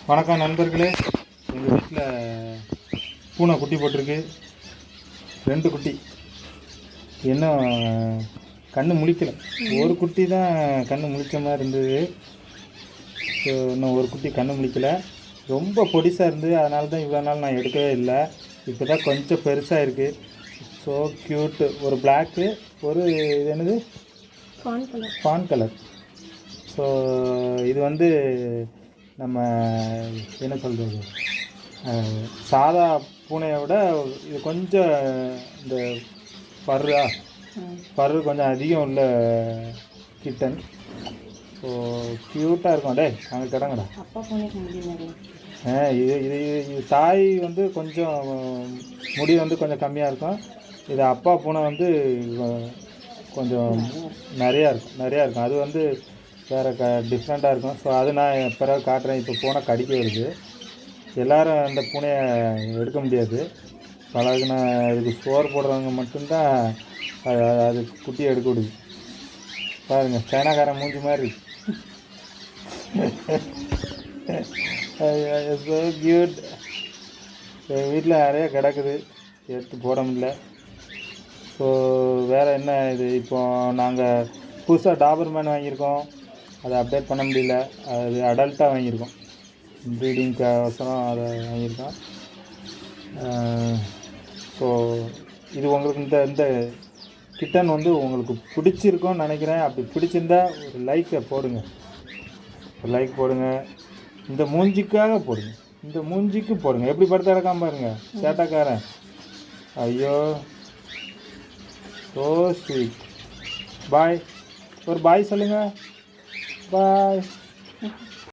வணக்கம் நண்பர்களே. எங்கள் வீட்டில் பூனை குட்டி போட்டிருக்கு. 2 குட்டி இன்னும் கண்ணு முழிக்கலை. ஒரு குட்டி தான் கண்ணு முழிச்ச மாதிரி இருந்தது. ஸோ இன்னும் ஒரு குட்டி கண்ணு முழிக்கலை. ரொம்ப பொடிசாக இருந்து அதனால தான் இவ்வளோ நாள் நான் எடுக்கவே இல்லை. இப்போ தான் கொஞ்சம் பெருசாக இருக்குது. So cute. ஒரு பிளாக்கு, ஒரு இது என்னது ஃபான் கலர். ஸோ இது வந்து நம்ம என்ன சொல்கிறது, சாதா பூனையை விட இது கொஞ்சம் இந்த பரு கொஞ்சம் அதிகம் உள்ள கிட்டன். ஸோ க்யூட்டாக இருக்கும். டே அங்கே கிடங்கடா. இது இது இது தாய் வந்து கொஞ்சம் முடி வந்து கொஞ்சம் கம்மியாக இருக்கும். இது அப்பா பூனை வந்து கொஞ்சம் நிறையா இருக்கும். அது வந்து வேறு டிஃப்ரெண்ட்டாக இருக்கும். ஸோ அது நான் பிறகு காட்டுறேன். இப்போ பூனை கடிக்க வருது. எல்லோரும் அந்த பூனையை எடுக்க முடியாது. பழகுன இதுக்கு சோறு போடுறவங்க மட்டும்தான் அது குட்டியை எடுக்க விடுது. பாருங்கள், சைனாக்காரன் மூஞ்சி மாதிரி. So cute. எங்கள் வீட்டில் நிறைய கிடக்குது, எடுத்து போட முடியல. ஸோ வேறு என்ன, இது இப்போது நாங்கள் புதுசாக டாபர்மேன் வாங்கியிருக்கோம். அதை அப்டேட் பண்ண முடியல. அது அடல்ட்டாக வாங்கியிருக்கோம். ப்ரீடிங்க்கோசரம் அதை வாங்கியிருக்கோம். ஸோ இது உங்களுக்கு இந்த கிட்டன் வந்து உங்களுக்கு பிடிச்சிருக்கும்னு நினைக்கிறேன். அப்படி பிடிச்சிருந்தா ஒரு லைக்கை போடுங்க. இந்த மூஞ்சிக்காக போடுங்க. இந்த மூஞ்சிக்கு போடுங்க. எப்படி படுத்து கிடக்காம பாருங்க, சேட்டைக்காரன். ஐயோ, ஸோ ஸ்வீட். பாய். ஒரு பாய் சொல்லுங்கள். பாய்.